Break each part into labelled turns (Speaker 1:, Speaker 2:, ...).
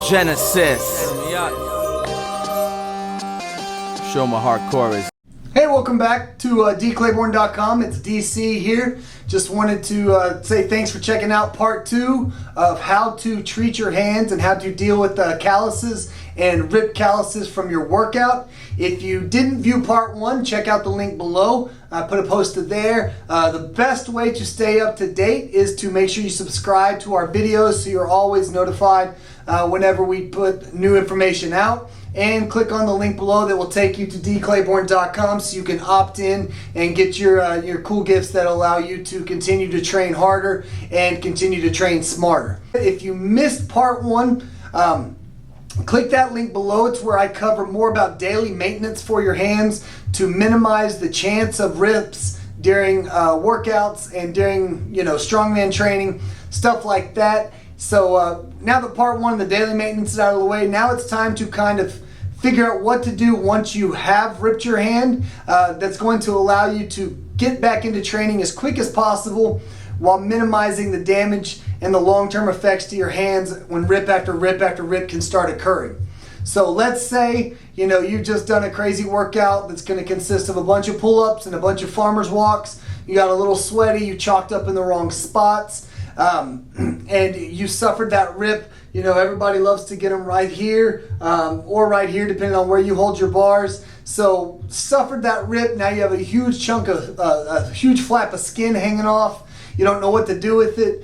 Speaker 1: Genesis. Show my hardcore is.
Speaker 2: Hey, welcome back to dclayborn.com. It's DC here. Just wanted to say thanks for checking out part 2 of how to treat your hands and how to deal with calluses and rip calluses from your workout. If you didn't view part 1, check out the link below. I put a posted there. The best way to stay up to date is to make sure you subscribe to our videos so you're always notified whenever we put new information out. And click on the link below that will take you to dclayborn.com so you can opt in and get your cool gifts that allow you to continue to train harder and continue to train smarter. If you missed part 1, click that link below. It's where I cover more about daily maintenance for your hands to minimize the chance of rips during workouts and during strongman training, stuff like that. So now that part 1 of the daily maintenance is out of the way, now it's time to kind of figure out what to do once you have ripped your hand that's going to allow you to get back into training as quick as possible while minimizing the damage and the long-term effects to your hands when rip after rip after rip can start occurring. So let's say you've just done a crazy workout that's going to consist of a bunch of pull-ups and a bunch of farmer's walks. You got a little sweaty, you chalked up in the wrong spots, and you suffered that rip. Everybody loves to get them right here or right here, depending on where you hold your bars. So suffered that rip. Now you have a huge chunk of, a huge flap of skin hanging off. You don't know what to do with it.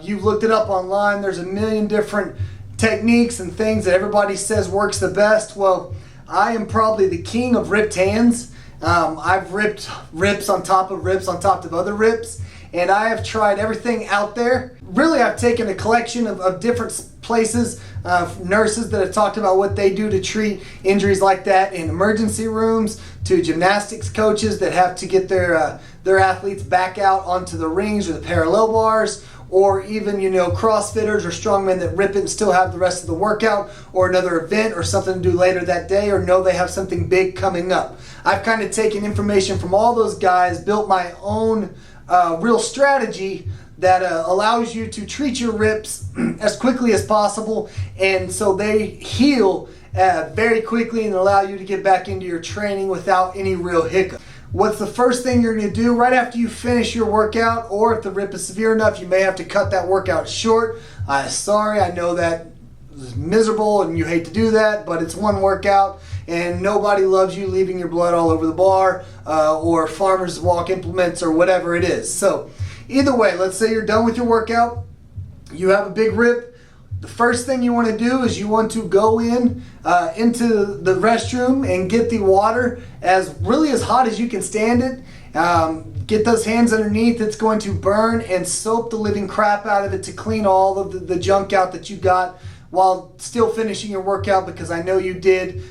Speaker 2: You've looked it up online. There's a million different techniques and things that everybody says works the best. Well, I am probably the king of ripped hands. I've ripped rips on top of rips on top of other rips. And I have tried everything out there. Really, I've taken a collection of different places, nurses that have talked about what they do to treat injuries like that in emergency rooms, to gymnastics coaches that have to get their athletes back out onto the rings or the parallel bars, or even CrossFitters or strongmen that rip it and still have the rest of the workout or another event or something to do later that day, or know they have something big coming up. I've kind of taken information from all those guys, built my own real strategy that allows you to treat your rips as quickly as possible, and so they heal very quickly and allow you to get back into your training without any real hiccup. What's the first thing you're going to do right after you finish your workout, or if the rip is severe enough, you may have to cut that workout short. Sorry, I know that is miserable and you hate to do that, but it's one workout and nobody loves you leaving your blood all over the bar or farmer's walk implements or whatever it is. So either way, let's say you're done with your workout, you have a big rip. The first thing you want to do is you want to go into the restroom and get the water as hot as you can stand it. Get those hands underneath. It's going to burn and soap the living crap out of it to clean all of the junk out that you got while still finishing your workout, because I know you did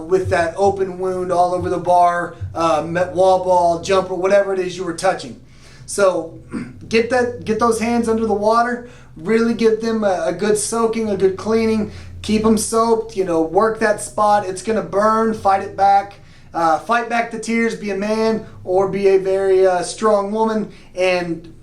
Speaker 2: with that open wound all over the bar, wall ball, jumper, whatever it is you were touching. So get those hands under the water, really give them a good soaking, a good cleaning, keep them soaked, work that spot. It's going to burn, fight it back. Fight back the tears, be a man or be a very strong woman, and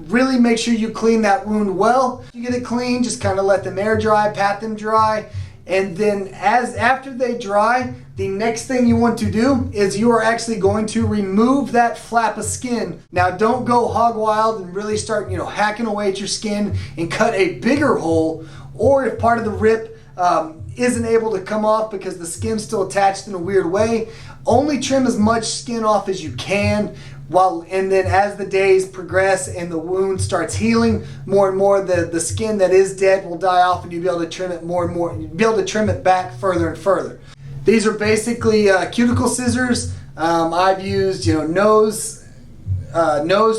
Speaker 2: really make sure you clean that wound well. You get it clean, just kind of let them air dry, pat them dry, and then after they dry, the next thing you want to do is you are actually going to remove that flap of skin. Now don't go hog wild and really start hacking away at your skin and cut a bigger hole, or if part of the rip isn't able to come off because the skin's still attached in a weird way, only trim as much skin off as you can, and then as the days progress and the wound starts healing more and more, the skin that is dead will die off, and you'll be able to trim it more and more. You'll be able to trim it back further and further. These are basically cuticle scissors. I've used nose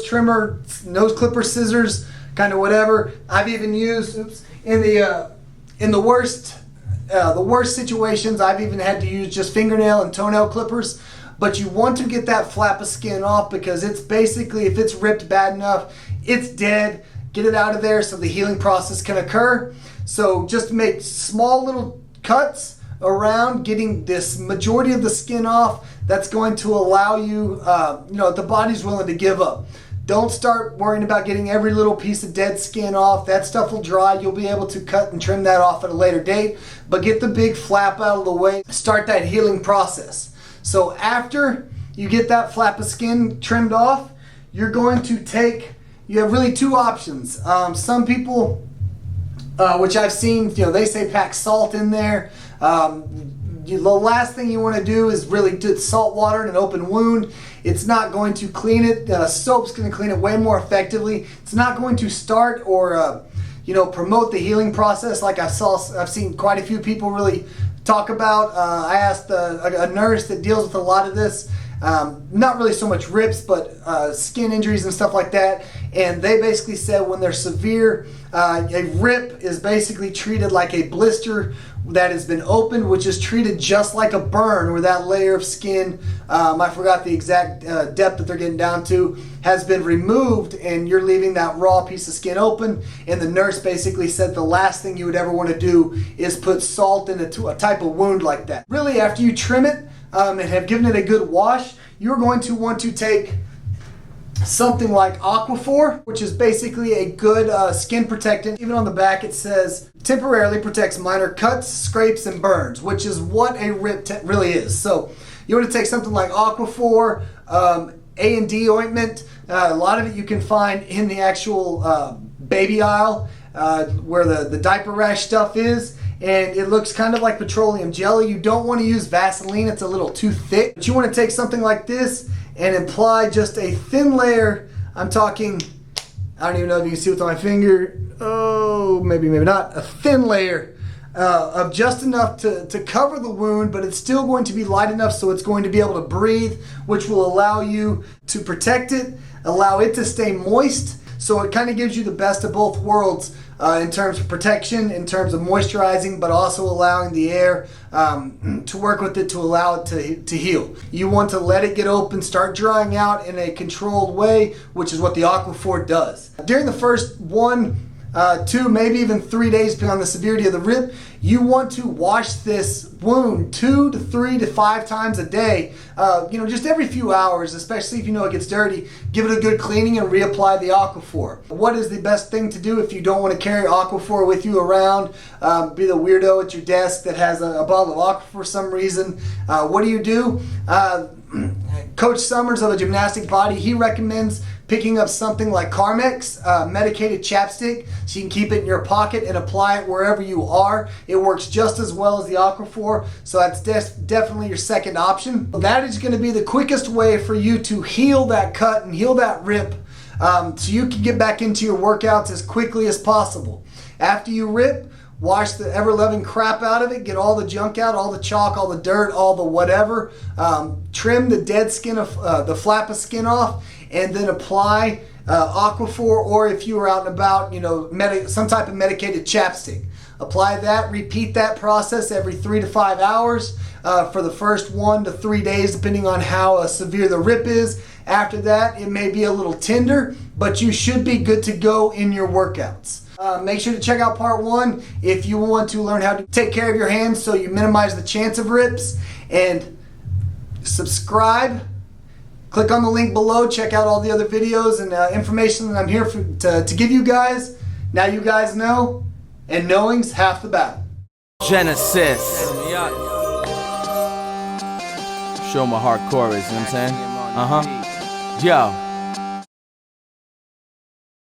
Speaker 2: trimmer, nose clipper scissors, kind of whatever. I've even used in the worst situations, I've even had to use just fingernail and toenail clippers. But you want to get that flap of skin off, because it's basically, if it's ripped bad enough, it's dead. Get it out of there so the healing process can occur. So just make small little cuts around getting this majority of the skin off. That's going to allow you, the body's willing to give up. Don't start worrying about getting every little piece of dead skin off. That stuff will dry. You'll be able to cut and trim that off at a later date. But get the big flap out of the way. Start that healing process. So after you get that flap of skin trimmed off, you're going to take, you have really two options. Some people, which I've seen, they say pack salt in there. The last thing you want to do is really do salt water in an open wound. It's not going to clean it. Soap's going to clean it way more effectively. It's not going to start or promote the healing process like I've seen quite a few people really talk about. I asked a nurse that deals with a lot of this, not really so much rips, but skin injuries and stuff like that. And they basically said when they're severe, a rip is basically treated like a blister that has been opened, which is treated just like a burn, where that layer of skin, I forgot the exact depth that they're getting down to, has been removed, and you're leaving that raw piece of skin open. And the nurse basically said the last thing you would ever want to do is put salt into a type of wound like that. Really, after you trim it and have given it a good wash, you're going to want to take something like Aquaphor, which is basically a good skin protectant. Even on the back it says temporarily protects minor cuts, scrapes, and burns, which is what a rip really is. So you want to take something like Aquaphor, A&D ointment. A lot of it you can find in the actual baby aisle where the diaper rash stuff is. And it looks kind of like petroleum jelly. You don't want to use Vaseline, it's a little too thick. But you want to take something like this and apply just a thin layer. I'm talking, I don't even know if you can see what's on my finger. Oh, maybe not. A thin layer of just enough to cover the wound, but it's still going to be light enough so it's going to be able to breathe, which will allow you to protect it, allow it to stay moist. So it kind of gives you the best of both worlds in terms of protection, in terms of moisturizing, but also allowing the air to work with it to allow it to heal. You want to let it get open, start drying out in a controlled way, which is what the Aquaphor does. During the first 1, 2, maybe even 3 days, depending on the severity of the rip, you want to wash this wound 2 to 3 to 5 times a day. Just every few hours, especially if you know it gets dirty. Give it a good cleaning and reapply the Aquaphor. What is the best thing to do if you don't want to carry Aquaphor with you around? Be the weirdo at your desk that has a bottle of Aquaphor for some reason. What do? Coach Summers of a Gymnastic Body, he recommends picking up something like Carmex, medicated chapstick, so you can keep it in your pocket and apply it wherever you are. It works just as well as the Aquaphor, so that's definitely your second option. That is going to be the quickest way for you to heal that cut and heal that rip, so you can get back into your workouts as quickly as possible. After you rip, wash the ever-loving crap out of it, get all the junk out, all the chalk, all the dirt, all the whatever. Trim the dead skin of the flap of skin off, and then apply Aquaphor, or if you were out and about, some type of medicated chapstick. Apply that, repeat that process every 3 to 5 hours for the first 1 to 3 days, depending on how severe the rip is. After that, it may be a little tender, but you should be good to go in your workouts. Make sure to check out part 1 if you want to learn how to take care of your hands so you minimize the chance of rips. And subscribe. Click on the link below. Check out all the other videos and information that I'm here to give you guys. Now you guys know, and knowing's half the battle.
Speaker 1: Genesis. Show my hardcore is, you know what I'm saying? Yo.